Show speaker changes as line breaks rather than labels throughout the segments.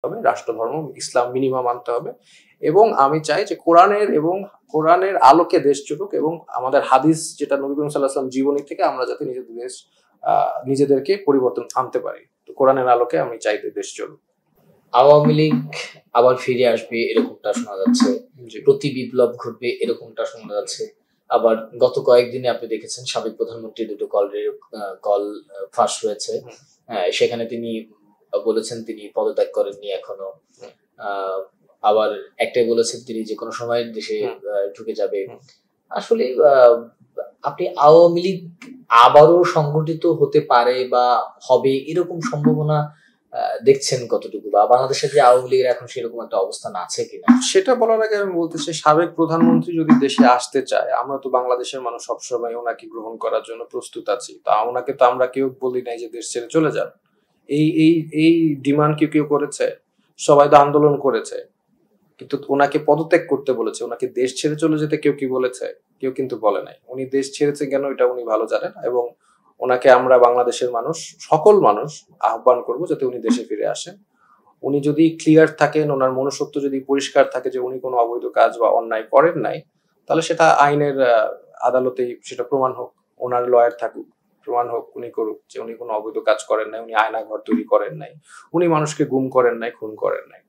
হবে, রাষ্ট্রধর্ম ইসলাম মিনিমাম আনতে হবে, এবং আমি চাই যে কোরআনের আলোকে দেশ চলুক, এবং আমাদের হাদিস যেটা নবী করিম সাল্লাল্লাহু আলাইহি ওয়াসাল্লাম জীবনী থেকে আমরা যাতে নিজেদেরকে পরিবর্তন আনতে পারি। তো কোরআনের আলোকে আমি চাই দেশ চলুক।
আওয়ামী লীগ আবার ফিরে আসবে এরকমটা শোনা যাচ্ছে, প্রতি বিপ্লব ঘটবে এরকমটা শোনা যাচ্ছে। আবার গত কয়েকদিনে আপনি দেখেছেন সাবেক প্রধানমন্ত্রী দুটো কল ফাঁস হয়েছে। সেখানে তিনি বলেছেন তিনি পদত্যাগ করেননি এখনো। আবার একটাই বলেছেন তিনি যে কোনো সময় দেশে ঢুকে যাবে। আসলে আপনি আওয়ামী লীগ আবারও সংগঠিত হতে পারে বা হবে এরকম সম্ভাবনা দেখছেন কতটুকু, বা বাংলাদেশের যে আওয়ামী লীগের এখন সেরকম একটা অবস্থান আছে কিনা?
সেটা বলার আগে আমি বলতে চাই, সাবেক প্রধানমন্ত্রী যদি দেশে আসতে চায়, আমরা তো বাংলাদেশের মানুষ সবসময় ওনাকে গ্রহণ করার জন্য প্রস্তুত আছি। তা ওনাকে তো আমরা কেউ বলি নাই যে দেশ ছেড়ে চলে যান। এই ডিমান্ড কেউ করেছে? সবাই তো আন্দোলন করেছে, কিন্তু ওনাকে পদত্যাগ করতে বলেছে। ওনাকে দেশ ছেড়ে চলে যেতে কেউ কি বলেছে? কেউ কিন্তু বলে নাই। উনি দেশ ছেড়েছে কেন এটা উনি ভালো জানেন, এবং ওনাকে আমরা বাংলাদেশের মানুষ, সকল মানুষ আহ্বান করবো যাতে উনি দেশে ফিরে আসেন। উনি যদি ক্লিয়ার থাকেন, ওনার মনুষ্যত্ব যদি পরিষ্কার থাকে যে উনি কোনো অবৈধ কাজ বা অন্যায় করেন নাই, তাহলে সেটা আইনের আদালতেই সেটা প্রমাণ হোক। ওনার লয়ার থাকুক, প্রমাণ হোক, উনি করুক যে উনি কোনো অবৈধ কাজ করেন নাই, উনি আয়না ঘর তৈরি করেন নাই, উনি মানুষকে গুম করেন নাই, খুন করেন নাই।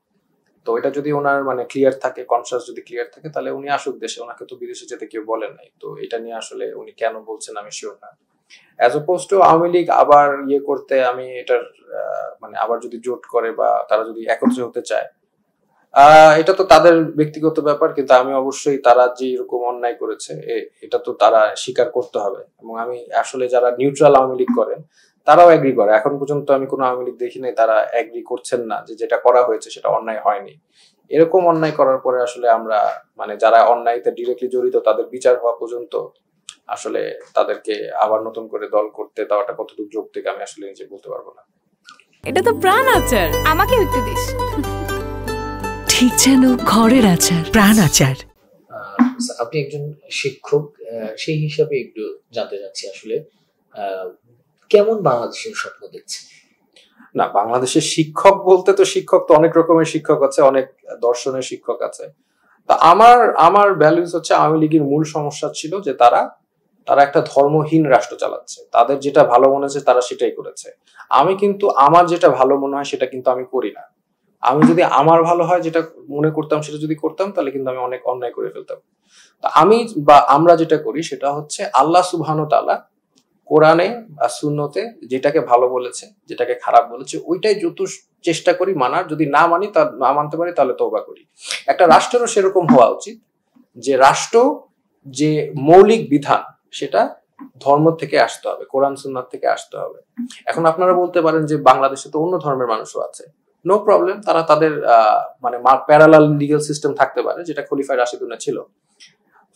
তো এটা যদি ওনার ক্লিয়ার থাকে, কনসাস যদি ক্লিয়ার থাকে, তাহলে উনি আসুক দেশে। ওনাকে তো বিদেশে যেতে কেউ বলেন নাই। তো এটা নিয়ে আসলে উনি কেন বলছেন আমি শিওর না। As opposed to Awami League আবার করতে, আমি এটার আবার যদি জোট করে বা তারা যদি একত্রে হতে চায়, এটা তো তাদের ব্যক্তিগত ব্যাপার, কিন্তু আমি অবশ্যই তারা যে এরকম অন্যায় করেছে এটা তো তারা স্বীকার করতে হবে। এবং আমি আসলে যারা নিউট্রাল আওয়ামী লীগ করেন তারাও এগ্রি করে। এখন পর্যন্ত আমি কোনো আওয়ামী লীগ দেখি নাই তারা এগ্রি করছেন না যে যেটা করা হয়েছে সেটা অন্যায় হয়নি। এরকম অন্যায় করার পরে আসলে আমরা যারা অন্যায়তে ডিরেক্টলি জড়িত তাদের বিচার হওয়া পর্যন্ত আসলে তাদেরকে আবার নতুন করে দল করতে দেওয়াটা কতটুকু যৌক্তিক আমি আসলে নিজে বলতে পারবো না।
এটা তো প্রাণ আচার, আমাকে একটু দিস।
ঠিক যেন ঘরের আচার, প্রাণ আচার।
আপনি একজন শিক্ষক, সেই হিসাবে একটু জানতে চাচ্ছি আসলে কেমন বাংলাদেশের স্বপ্ন দেখছেন?
না, বাংলাদেশের শিক্ষক বলতে তো শিক্ষক তো অনেক রকমের শিক্ষক আছে, অনেক দর্শনের শিক্ষক আছে। তা আমার ভ্যালুজ হচ্ছে, আওয়ামী লীগের মূল সমস্যা ছিল যে তারা একটা ধর্মহীন রাষ্ট্র চালাচ্ছে। তাদের যেটা ভালো মনে হচ্ছে তারা সেটাই করেছে। আমি কিন্তু আমার যেটা ভালো মনে হয় সেটা কিন্তু আমি করি না। আমি যদি আমার ভালো হয় যেটা মনে করতাম সেটা যদি করতাম, তাহলে কিন্তু আমি অনেক অন্যায় করে ফেলতাম। আমরা যেটা করি সেটা হচ্ছে, আল্লাহ সুবহানাহু ওয়া তাআলা কোরআনে বা সুন্নতে যেটাকে ভালো বলেছে, যেটাকে খারাপ বলেছে, ওইটাই যত চেষ্টা করি মানার। যদি না মানি, তা না মানতে পারি, তাহলে তওবা করি। একটা রাষ্ট্রেরও সেরকম হওয়া উচিত যে রাষ্ট্র যে মৌলিক বিধান সেটা ধর্ম থেকে আসতে হবে, কোরআন সুন্নাত থেকে আসতে হবে। এখন আপনারা বলতে পারেন যে বাংলাদেশে তো অন্য ধর্মের মানুষও আছে, নো প্রবলেম, তারা তাদের প্যারালাল লিগ্যাল সিস্টেম থাকতে পারে, যেটা খলিফা রাশিদুনে ছিল।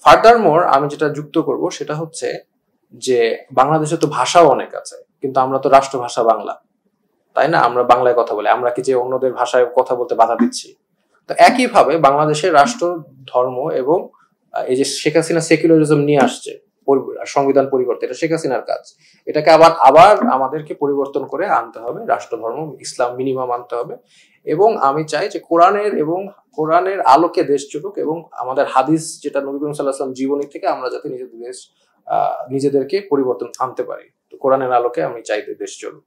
ফার্দারমোর আমি যেটা যুক্ত করব সেটা হচ্ছে যে বাংলাদেশে তো ভাষাও অনেক আছে, কিন্তু আমরা তো রাষ্ট্রভাষা বাংলা, তাই না? আমরা বাংলায় কথা বলি, আমরা কি যে অন্যদের ভাষায় কথা বলতে বাধা দিচ্ছি? তো একইভাবে বাংলাদেশের রাষ্ট্র, ধর্ম এবং এই যে শেখ হাসিনা সেকুলারিজম নিয়ে আসছে, সংবিধান পরিবর্তন, এটা শেখ হাসিনার কাজ। এটাকে আবার আমাদেরকে পরিবর্তন করে আনতে হবে, রাষ্ট্র ধর্ম ইসলাম মিনিমাম আনতে হবে। এবং আমি চাই যে কোরআনের আলোকে দেশ চলুক, এবং আমাদের হাদিস যেটা নবী করিম সাল্লাল্লাহু আলাইহি ওয়াসাল্লাম জীবনী থেকে আমরা যাতে নিজেদেরকে পরিবর্তন আনতে পারি। তো কোরআনের আলোকে আমি চাই দেশ চলুক।